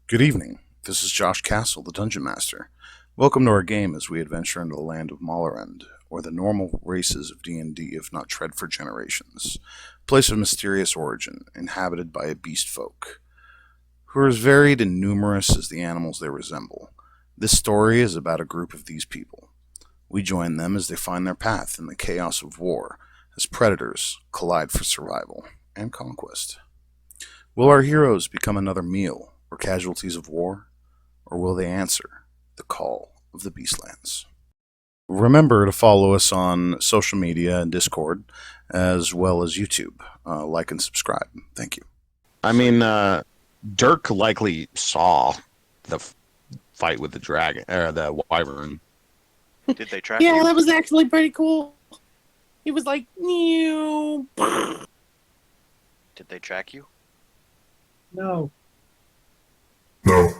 Good evening. This is Josh Castle, the Dungeon Master. Welcome to our game as we adventure into the land of Mallarend, or the normal races of D&D if not tread for generations. A place of mysterious origin, inhabited by a beast folk, who are as varied and numerous as the animals they resemble. This story is about a group of these people. We join them as they find their path in the chaos of war, as predators collide for survival and conquest. Will our heroes become another meal or casualties of war, or will they answer the call of the Beastlands? Remember to follow us on social media and Discord, as well as YouTube. Like and subscribe. Thank you. I mean, Dirk likely saw the fight with the dragon, or the wyvern. Did they track Yeah, you? that was actually pretty cool. He was like, "New." Did they track you? No. No.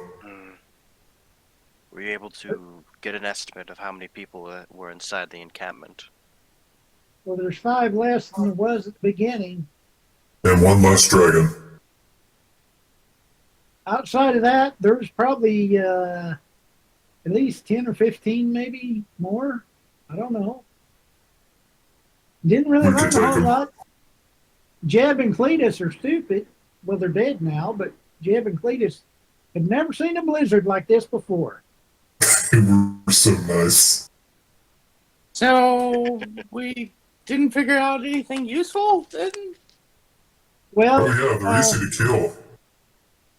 Were you able to get an estimate of how many people were inside the encampment? Well, there's 5 less than there was at the beginning. And one less dragon. Outside of that, there's probably at least 10 or 15, maybe more. I don't know. Didn't really We learn could a take whole 'em. lot. Jeb and Cletus are stupid. Well, they're dead now, but Jeb and Cletus had never seen a blizzard like this before. They were so nice. So we didn't figure out anything useful then? Well, Oh yeah, they're easy to kill.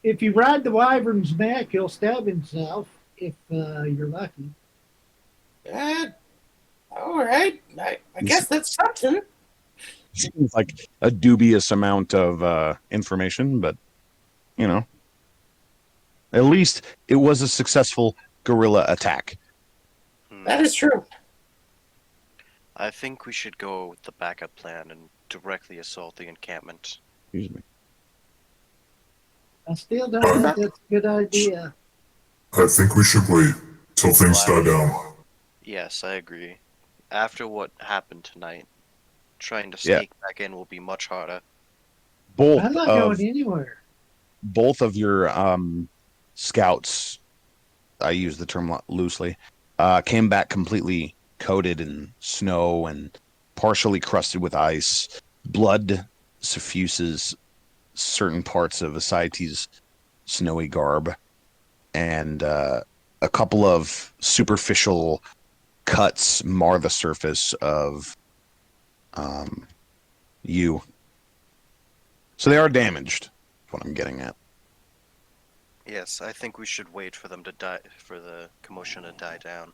if you ride the wyvern's neck, he'll stab himself if you're lucky. All right. I guess that's something. Seems like a dubious amount of information, but you know, at least it was a successful guerrilla attack. That is true. I think we should go with the backup plan and directly assault the encampment. Excuse me. I still don't think that's a good idea. I think we should wait till things die down. Yes, I agree. After what happened tonight, trying to Yeah. sneak back in will be much harder. Both I'm not of going anywhere. your scouts, I use the term loosely, came back completely coated in snow and partially crusted with ice. Blood suffuses certain parts of Ascites' snowy garb, and a couple of superficial cuts mar the surface of you. So they are damaged, is what I'm getting at. Yes, I think we should wait for them to die, for the commotion to die down.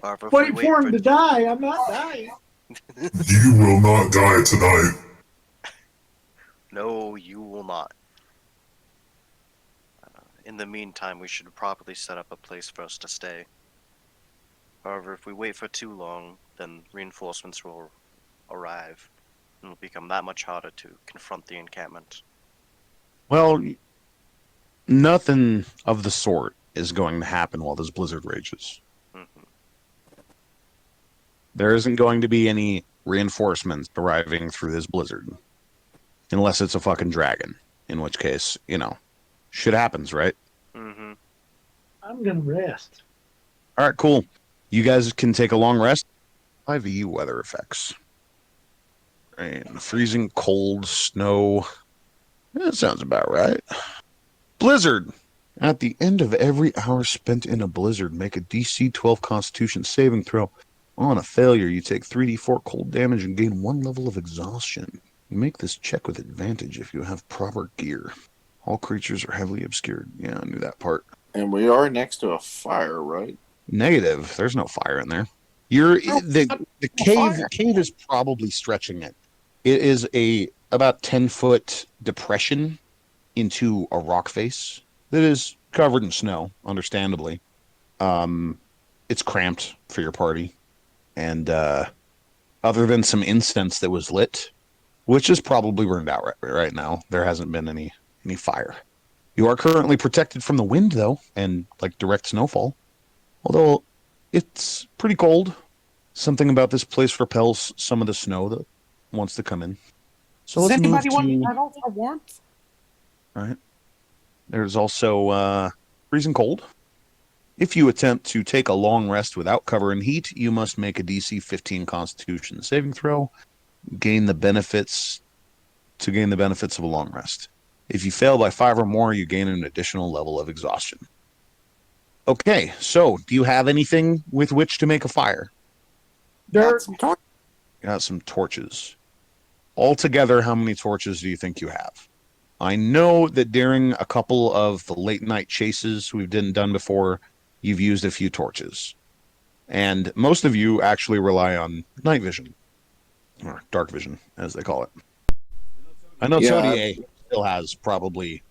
However, if Wait we for wait him to die. I'm not dying. You will not die tonight. No, you will not. In the meantime, we should probably set up a place for us to stay. However, if we wait for too long, then reinforcements will arrive, and it will become that much harder to confront the encampment. Well, nothing of the sort is going to happen while this blizzard rages. Mhm. There isn't going to be any reinforcements arriving through this blizzard. Unless it's a fucking dragon. In which case, you know, shit happens, right? Mm-hmm. I'm going to rest. Alright, cool. You guys can take a long rest. 5e weather effects. Rain, freezing cold, snow. That sounds about right. Blizzard. At the end of every hour spent in a blizzard, make a DC 12 Constitution saving throw. On a failure, you take 3d4 cold damage and gain 1 level of exhaustion. You make this check with advantage if you have proper gear. All creatures are heavily obscured. Yeah, I knew that part. And we are next to a fire, right? Negative. There's no fire in there. The cave is probably stretching it. It is a about 10-foot depression into a rock face that is covered in snow, understandably. It's cramped for your party. And other than some incense that was lit, which is probably burned out right now, there hasn't been any fire. You are currently protected from the wind, though, and like direct snowfall. Although it's pretty cold. Something about this place repels some of the snow that wants to come in. So Does let's move anybody want to... metal for warmth? All right. There's also freezing cold. If you attempt to take a long rest without cover and heat, you must make a DC 15 Constitution saving throw. Gain the benefits of a long rest. If you fail by 5 or more, you gain an additional level of exhaustion. Okay, so do you have anything with which to make a fire? Dirt. You got some torches. Altogether, how many torches do you think you have? I know that during a couple of the late night chases we've done before, you've used a few torches. And most of you actually rely on night vision, or dark vision, as they call it. I know Todier still has probably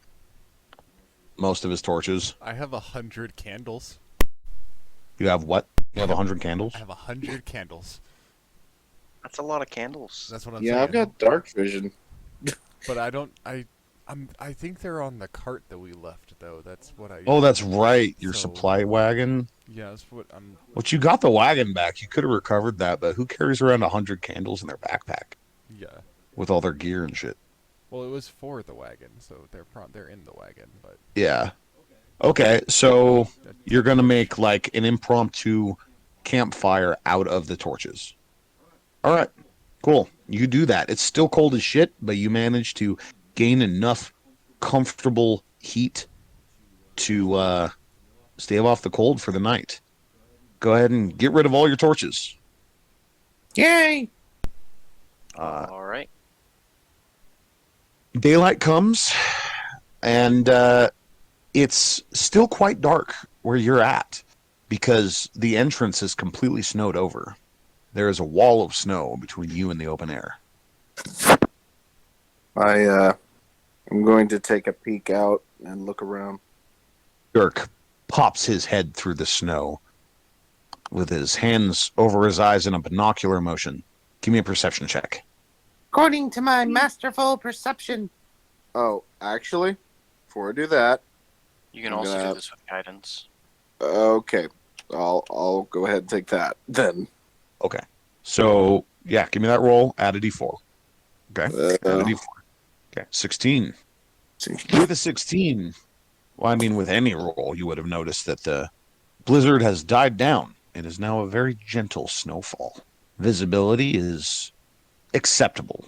most of his torches. I have 100 candles. You have what? You have 100 candles? I have 100 candles. That's a lot of candles. That's what I'm Yeah, saying. I've got dark vision. But I think they're on the cart that we left, though. That's what I. Oh, that's right. Your So- supply wagon. Yeah, that's what I'm. But you got the wagon back. You could have recovered that, but who carries around 100 candles in their backpack Yeah. with all their gear and shit? Well, it was for the wagon, so they're in the wagon, but Yeah. Okay, so you're gonna make like an impromptu campfire out of the torches. All right, cool. You do that. It's still cold as shit, but you manage to gain enough comfortable heat to stave off the cold for the night. Go ahead and get rid of all your torches. Yay! All right. Daylight comes, and it's still quite dark where you're at because the entrance is completely snowed over. There is a wall of snow between you and the open air. I'm going to take a peek out and look around. Dirk pops his head through the snow with his hands over his eyes in a binocular motion. Give me a perception check. According to my masterful perception. Oh, actually, before I do that, You can I'm also gonna- do this with guidance. okay, I'll go ahead and take that then. Okay. So, yeah, give me that roll. Add a d4. Okay. Add a d4. Okay. 16. With a 16, well, I mean, with any roll, you would have noticed that the blizzard has died down. It is now a very gentle snowfall. Visibility is acceptable.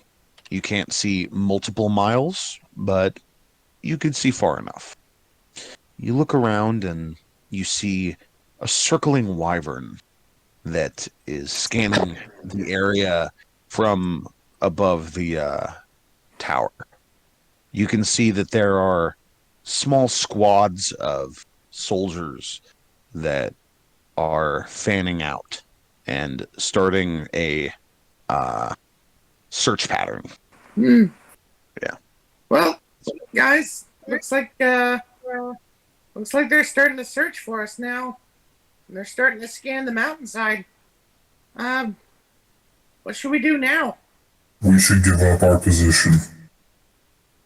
You can't see multiple miles, but you could see far enough. You look around and you see a circling wyvern that is scanning the area from above the tower. You can see that there are small squads of soldiers that are fanning out and starting a search pattern. Hmm. Yeah. Well, guys, looks like they're starting to search for us now. And they're starting to scan the mountainside. What should we do now? We should give up our position.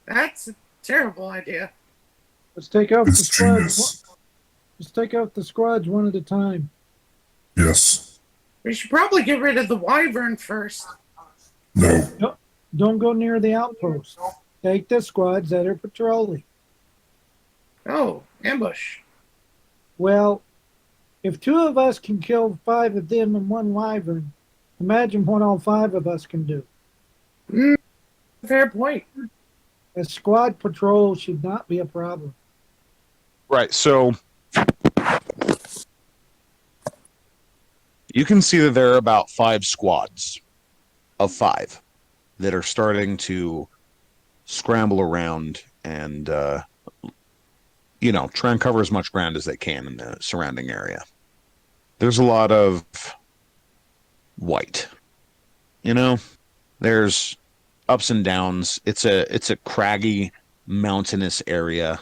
That's a terrible idea. Let's take out the It's squads. genius. Let's take out the squads one at a time. Yes. We should probably get rid of the wyvern first. No. Don't go near the outpost. Take the squads that are patrolling. Oh, ambush. Well, if 2 of us can kill 5 of them and 1 wyvern, imagine what all 5 of us can do. Fair point. A squad patrol should not be a problem. Right, so you can see that there are about 5 squads of 5 that are starting to scramble around and, try and cover as much ground as they can in the surrounding area. There's a lot of white. There's ups and downs. It's a craggy, mountainous area.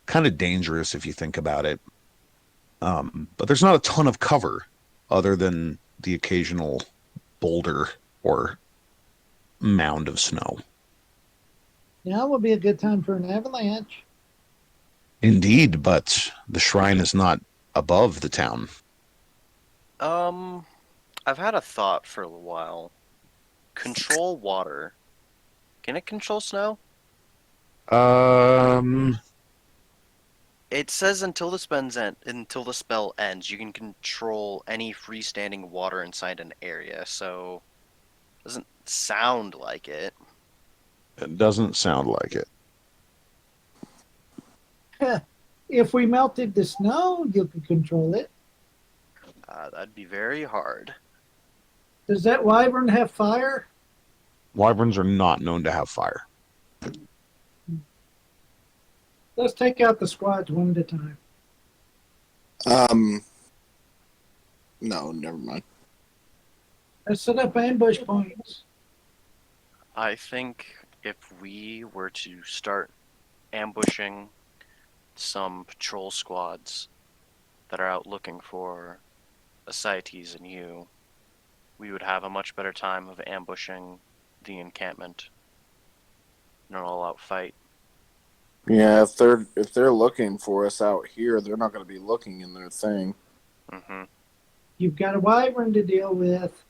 Kind of dangerous if you think about it. But there's not a ton of cover other than the occasional boulder or mound of snow. Now would be a good time for an avalanche. Indeed, but the shrine is not above the town. I've had a thought for a while. Control water. Can it control snow? It says until until the spell ends, you can control any freestanding water inside an area. So, doesn't sound like it. It doesn't sound like it. If we melted the snow, you could control it. That'd be very hard. Does that wyvern have fire? Wyverns are not known to have fire. Let's take out the squads one at a time. No, never mind. Let's set up ambush points. I think if we were to start ambushing some patrol squads that are out looking for Ascites and you, we would have a much better time of ambushing the encampment in an all-out fight. Yeah, if they're looking for us out here, they're not going to be looking in their thing. Mm-hmm. You've got a wyvern to deal with.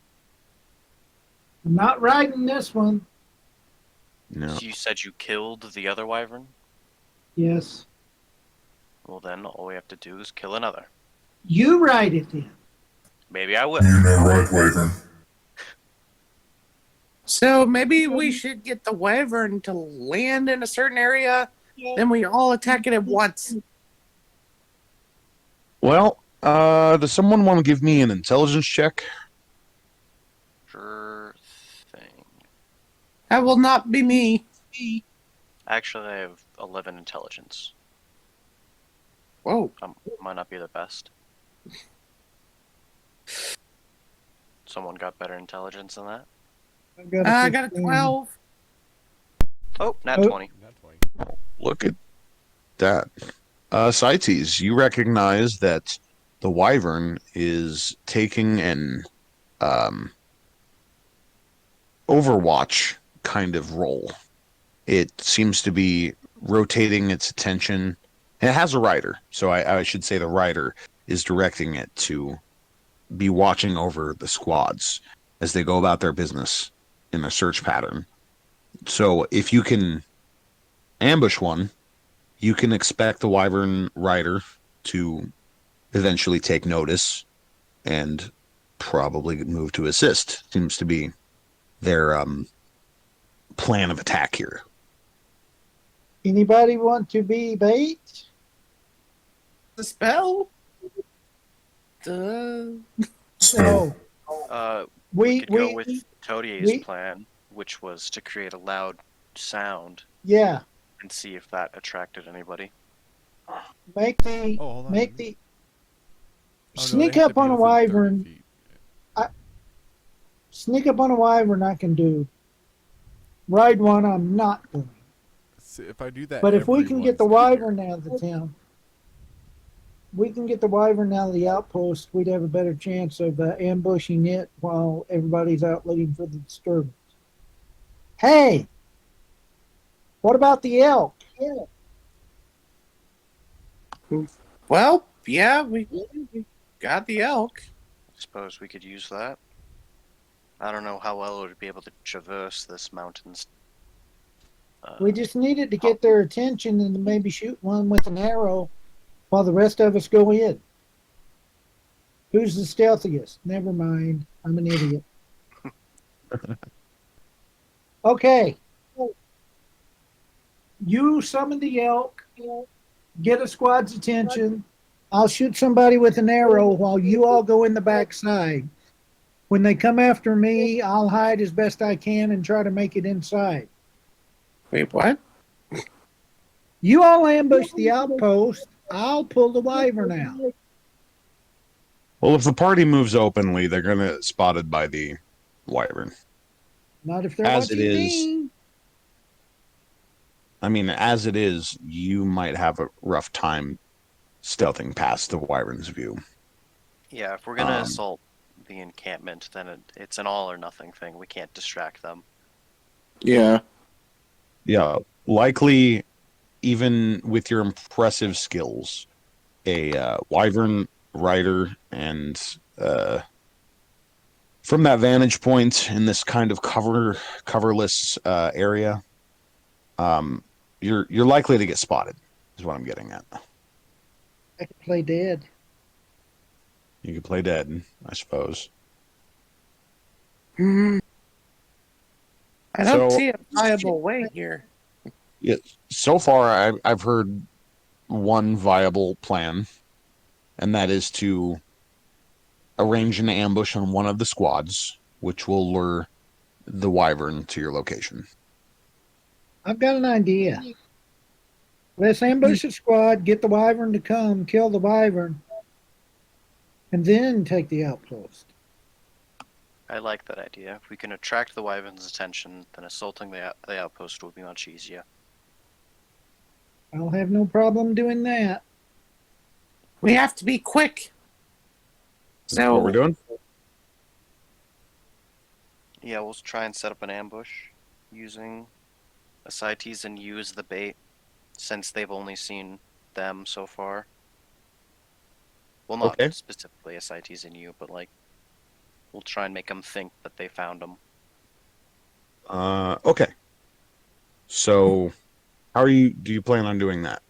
I'm not riding this one. No. So you said you killed the other wyvern? Yes. Well, then all we have to do is kill another. You ride it then. Maybe I will. You know right, Wyvern. So maybe we should get the wyvern to land in a certain area, then we all attack it at once. Well, does someone want to give me an intelligence check? Sure thing. That will not be me. Actually, I have 11 intelligence. Whoa. Might not be the best. Someone got better intelligence than that? I got a 12. Oh, nat Oh. 20. Not 20. Look at that. Cites, you recognize that the wyvern is taking an Overwatch kind of role. It seems to be rotating its attention. And it has a rider, so I should say the rider is directing it to be watching over the squads as they go about their business in a search pattern. So if you can ambush one, you can expect the wyvern rider to eventually take notice and probably move to assist. Seems to be their plan of attack here. Anybody want to be bait? The spell? Duh. No. We could go with we Todier's plan, which was to create a loud sound yeah. and see if that attracted anybody. Make the Oh, hold on. make the Oh, no, sneak they have up to be on a within 30 wyvern. feet. Sneak up on a wyvern I can do. Ride one I'm not doing. See, if I do that, But if we can get the everyone's in wyvern out of the town, we can get the wyvern out of the outpost, we'd have a better chance of ambushing it while everybody's out looking for the disturbance. Hey, what about the elk? Well, yeah, we got the elk. I suppose we could use that. I don't know how well it would be able to traverse this mountains. We just needed to get their attention and maybe shoot one with an arrow while the rest of us go in. Who's the stealthiest? Never mind. I'm an idiot. Okay. You summon the elk, get a squad's attention. I'll shoot somebody with an arrow while you all go in the backside. When they come after me, I'll hide as best I can and try to make it inside. Wait, what? You all ambush the outpost. I'll pull the wyvern out. Well, if the party moves openly, they're going to spotted by the wyvern. Not if they're As it watching is- me. I mean, as it is, you might have a rough time stealthing past the wyvern's view. Yeah, if we're gonna Um, assault the encampment, then it's an all or nothing thing. We can't distract them. Yeah. Yeah, likely, even with your impressive skills, a wyvern rider and from that vantage point in this kind of coverless area, you're likely to get spotted. Is what I'm getting at. I could play dead. You could play dead, I suppose. I don't So- see a viable way here. Yeah, so far, I've heard one viable plan, and that is to arrange an ambush on one of the squads, which will lure the wyvern to your location. I've got an idea. Let's ambush the squad, get the wyvern to come, kill the wyvern, and then take the outpost. I like that idea. If we can attract the wyvern's attention, then assaulting the outpost will be much easier. I'll have no problem doing that. We have to be quick. That's what we're doing? Yeah, we'll try and set up an ambush using ascites and use the bait, since they've only seen them so far. Well, not Okay. specifically ascites and you, but like, we'll try and make them think that they found them. Okay. So, do you plan on doing that?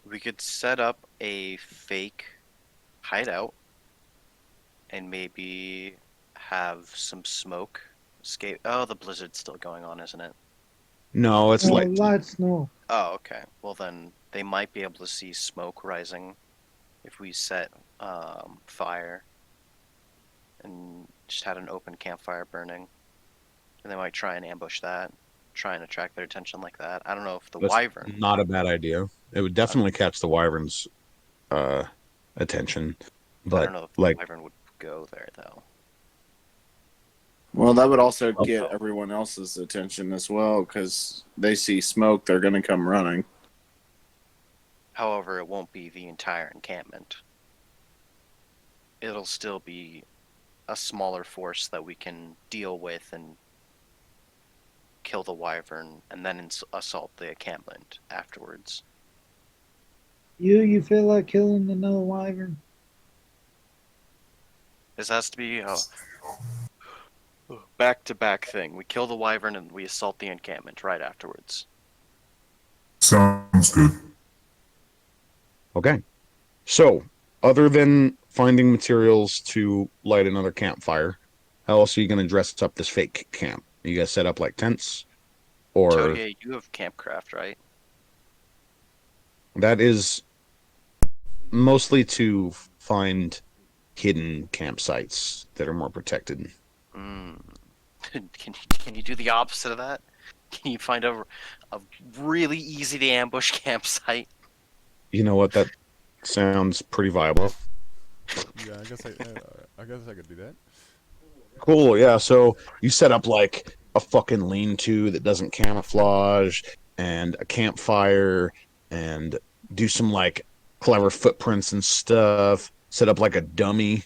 We could set up a fake hideout and maybe have some smoke escape. Oh, the blizzard's still going on, isn't it? No, it's like light snow. Oh, okay. Well, then they might be able to see smoke rising if we set fire and just had an open campfire burning. And they might try and ambush that, try and attract their attention like that. I don't know if the that's wyvern. not a bad idea. It would definitely catch the wyvern's attention, I but don't know if like the wyvern would go there though. Well, that would also get everyone else's attention as well, because they see smoke, they're going to come running. However, it won't be the entire encampment. It'll still be a smaller force that we can deal with and kill the wyvern and then assault the encampment afterwards. You feel like killing another wyvern? This has to be a back-to-back thing. We kill the wyvern and we assault the encampment right afterwards. Sounds good. okay. So, other than finding materials to light another campfire, how else are you going to dress up this fake camp? You guys set up like tents, or Todia, you have campcraft, right? that is mostly to find hidden campsites that are more protected. Can you do the opposite of that? Can you find a really easy to ambush campsite? You know what? That sounds pretty viable. Yeah, I guess I could do that. Cool, yeah. So you set up like a fucking lean-to that doesn't camouflage, and a campfire, and do some like clever footprints and stuff. Set up like a dummy.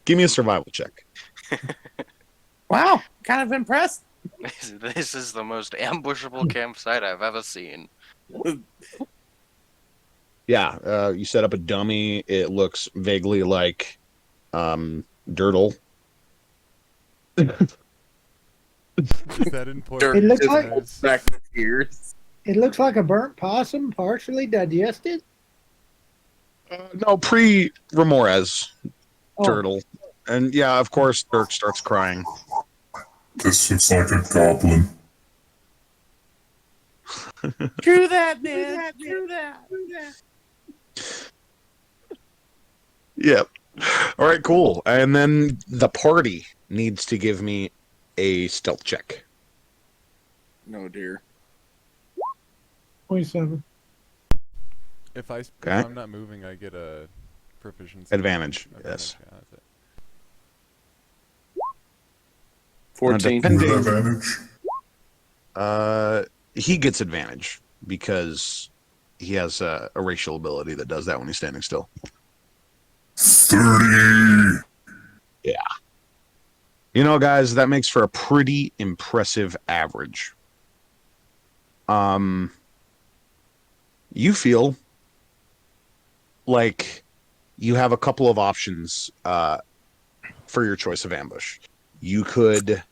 Give me a survival check. Wow, kind of impressed. This is the most ambushable campsite I've ever seen. Yeah, you set up a dummy. It looks vaguely like Dirtle. Is that important? It looks That's like- nice. Back to tears. It looks like a burnt possum, partially digested. No, pre-Ramirez Oh, Turtle. And yeah, of course, Dirk starts crying. This looks like a goblin. True that, man. True that. Yep. All right, cool. And then the party needs to give me a stealth check. No, dear. 27. If Okay. I'm not moving, I get a proficiency. Advantage, yes. Yeah, that's it. 14. Depending- With advantage? He gets advantage because he has a racial ability that does that when he's standing still. 30. You know, guys, that makes for a pretty impressive average. You feel like you have a couple of options for your choice of ambush. You could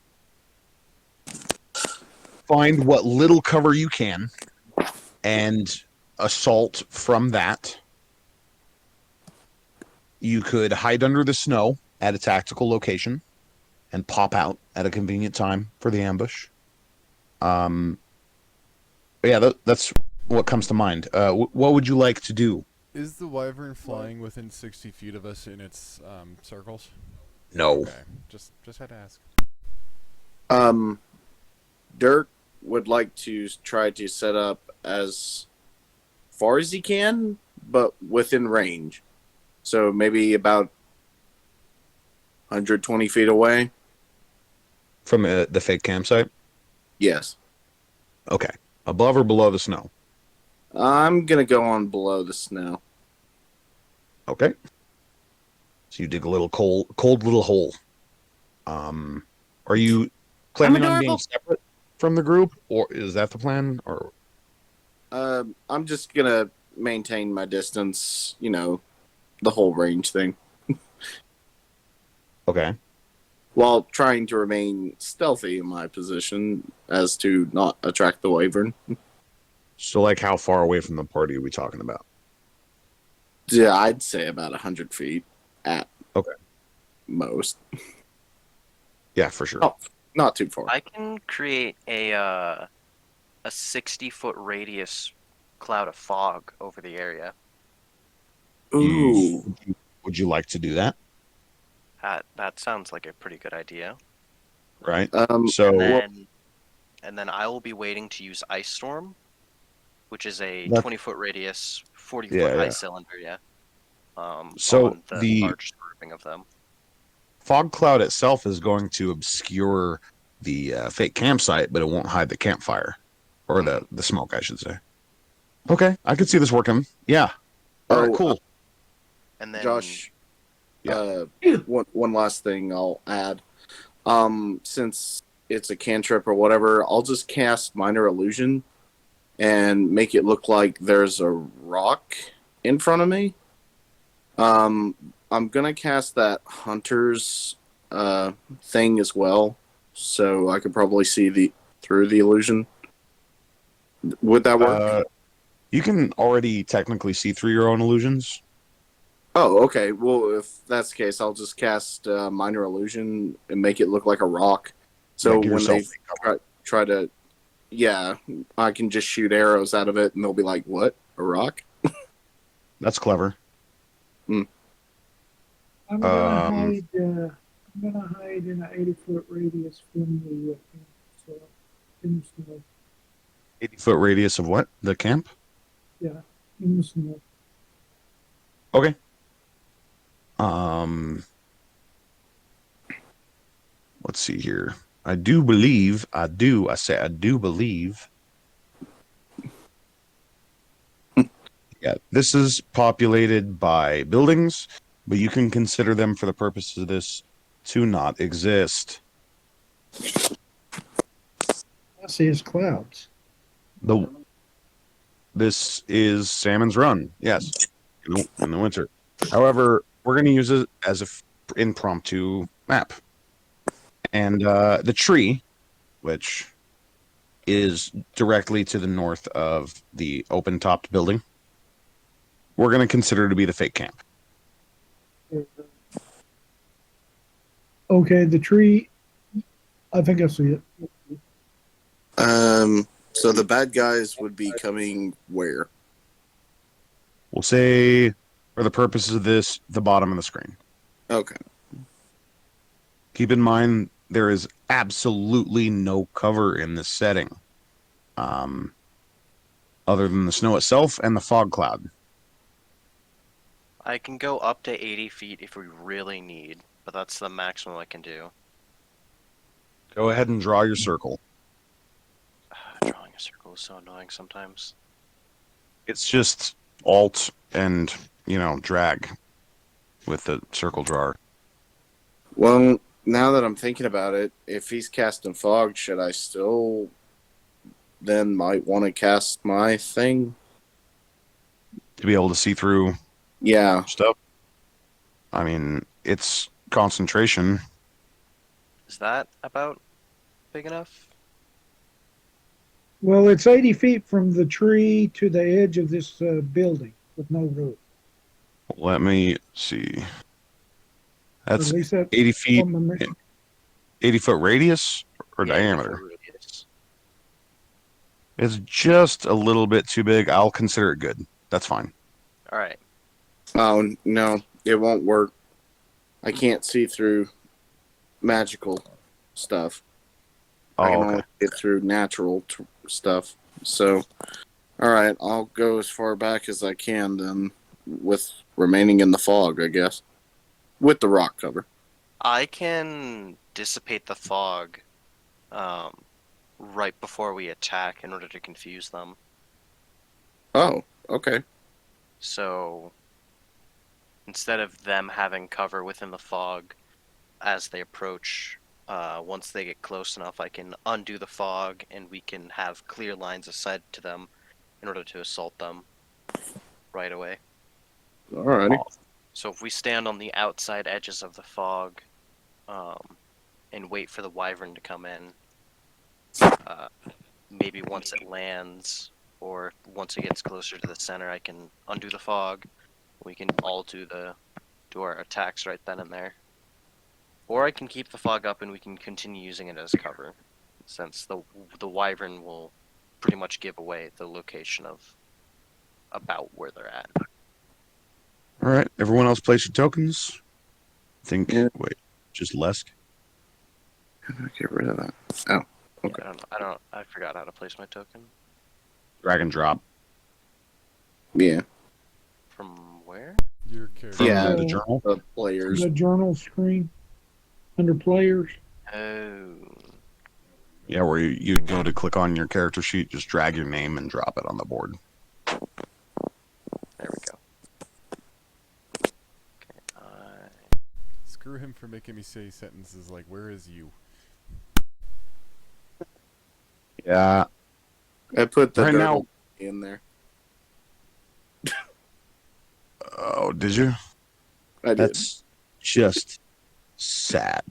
find what little cover you can and assault from that. You could hide under the snow at a tactical location and pop out at a convenient time for the ambush. Yeah, that's what comes to mind. What would you like to do? Is the wyvern flying within 60 feet of us in its circles? No. Okay, just had to ask. Dirk would like to try to set up as far as he can, but within range. So maybe about 120 feet away. From the fake campsite? Yes. Okay. Above or below the snow? I'm going to go on below the snow. Okay. So you dig a little cold little hole. Are you planning on being separate from the group, or is that the plan? Or I'm just going to maintain my distance, the whole range thing. okay. While trying to remain stealthy in my position as to not attract the wyvern. So, like, how far away from the party are we talking about? Yeah, I'd say about 100 feet at most. Yeah, for sure. Oh, not too far. I can create a 60-foot radius cloud of fog over the area. Ooh. Would you like to do that? That sounds like a pretty good idea. Right. And then I will be waiting to use Ice Storm, which is a 20-foot radius, 40-foot ice cylinder. Yeah. So on the largest grouping of them. Fog cloud itself is going to obscure the fake campsite, but it won't hide the campfire or the smoke, I should say. Okay, I could see this working. Yeah. All right, cool. And then Josh, one last thing I'll add. Since it's a cantrip or whatever, I'll just cast Minor Illusion and make it look like there's a rock in front of me. I'm gonna cast that Hunter's thing as well, so I could probably see through the illusion. Would that work? You can already technically see through your own illusions. Oh, okay. Well, if that's the case, I'll just cast Minor Illusion and make it look like a rock. So when they try to, I can just shoot arrows out of it, and they'll be like, "What? A rock?" That's clever. I'm gonna hide. I'm gonna hide in an 80-foot radius from the camp. In the snow. 80-foot radius of what? The camp? Yeah, in the snow. Okay. Let's see here. I do believe. Yeah, this is populated by buildings, but you can consider them for the purposes of this to not exist. I see is clouds. This is Salmon's Run, yes, in the winter. However, we're going to use it as an impromptu map. And the tree, which is directly to the north of the open-topped building, we're going to consider to be the fake camp. Okay, the tree. I think I see it. So the bad guys would be coming where? We'll say, for the purposes of this, the bottom of the screen. Okay. Keep in mind, there is absolutely no cover in this setting, other than the snow itself and the fog cloud. I can go up to 80 feet if we really need, but that's the maximum I can do. Go ahead and draw your circle. Drawing a circle is so annoying sometimes. It's just Alt and, drag with the circle drawer. Well, now that I'm thinking about it, if he's casting fog, should I still then might want to cast my thing? To be able to see through stuff. I mean, it's concentration. Is that about big enough? Well, it's 80 feet from the tree to the edge of this building with no roof. Let me see. Or That's at least that's 80 feet, what my mission. 80-foot radius or Yeah, 80 foot diameter? radius. It's just a little bit too big. I'll consider it good. That's fine. All right. Oh no, it won't work. I can't see through magical stuff. I can Oh, okay. only get through natural stuff. So, all right, I'll go as far back as I can then, with remaining in the fog, I guess, with the rock cover. I can dissipate the fog right before we attack in order to confuse them. Oh, okay. So instead of them having cover within the fog as they approach, once they get close enough, I can undo the fog and we can have clear lines of sight to them in order to assault them right away. All righty. So if we stand on the outside edges of the fog and wait for the wyvern to come in, maybe once it lands or once it gets closer to the center, I can undo the fog. We can all do our attacks right then and there. Or I can keep the fog up and we can continue using it as cover, since the wyvern will pretty much give away the location of about where they're at. All right. Everyone else place your tokens. Think. Yeah. Wait. Just Lesk. How do I get rid of that? Oh, okay. I forgot how to place my token. Drag and drop. Yeah, From where? Your From character. Yeah. the journal. the players. The journal screen under players. Oh. Yeah, where you go to click on your character sheet, just drag your name and drop it on the board. There we go. Okay, Screw him for making me say sentences like, where is you? Yeah. I put the Right now- dirtle in there. Oh, did you? I did. That's just sad.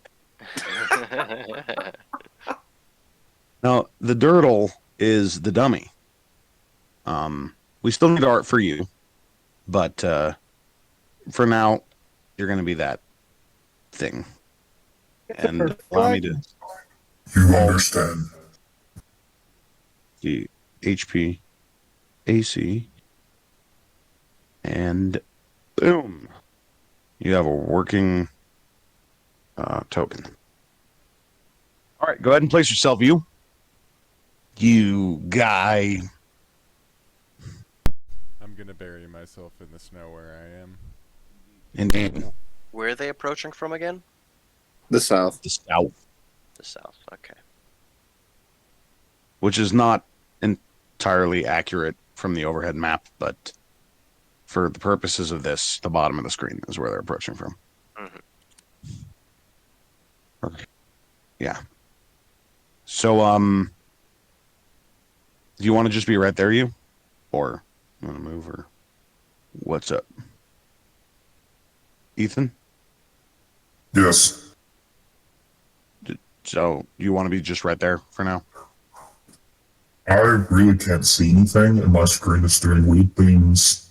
Now, the Dirtle is the dummy. We still need art for you, but for now, you're going to be that thing. And allow me to You understand. see HP, AC, and boom. You have a working token. All right, go ahead and place yourself, you. You guy. I'm gonna bury myself in the snow where I am. Indeed. Where are they approaching from again? The south. The south, The south. Okay. which is not entirely accurate from the overhead map, but for the purposes of this, the bottom of the screen is where they're approaching from. Mhm. Okay. Yeah. So, do you want to just be right there, you? Or you want to move, or what's up? Ethan? Yes. So, you want to be just right there for now? I really can't see anything, and my screen is doing weird things.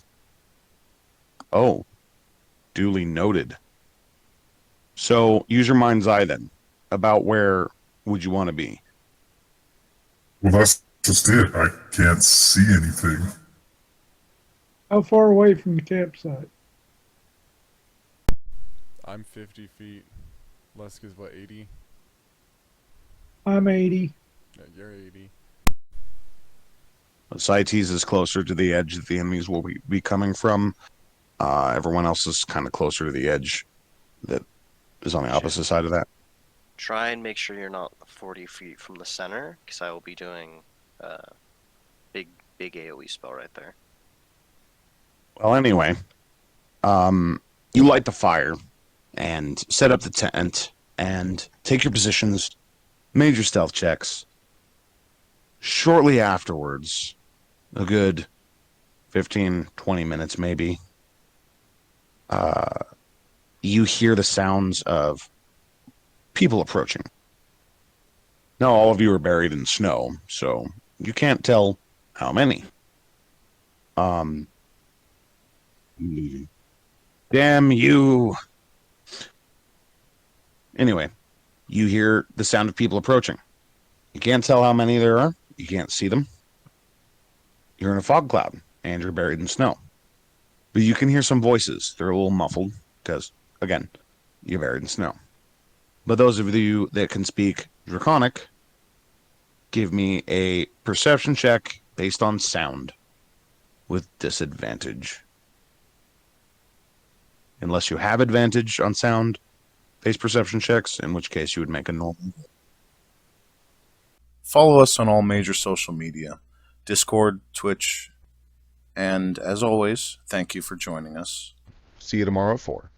Oh, duly noted. So, use your mind's eye then. About where would you want to be? Well, that's just it. I can't see anything. How far away from the campsite? I'm 50 feet. Lesk is what, 80? I'm 80. Yeah, you're 80. Saites is closer to the edge that the enemies will be coming from. Everyone else is kind of closer to the edge that is on the opposite side of that. Try and make sure you're not 40 feet from the center, because I will be doing big AoE spell right there. Well, anyway, you light the fire and set up the tent and take your positions, made your stealth checks. Shortly afterwards, a good 15, 20 minutes maybe, you hear the sounds of people approaching. Now, all of you are buried in snow, so You can't tell how many. Damn you. Anyway, you hear the sound of people approaching. You can't tell how many there are. You can't see them. You're in a fog cloud, and you're buried in snow. But you can hear some voices. They're a little muffled, because, again, you're buried in snow. But those of you that can speak Draconic, give me a perception check based on sound with disadvantage. Unless you have advantage on sound-based perception checks, in which case you would make a normal. Follow us on all major social media, Discord, Twitch, and as always, thank you for joining us. See you tomorrow at 4.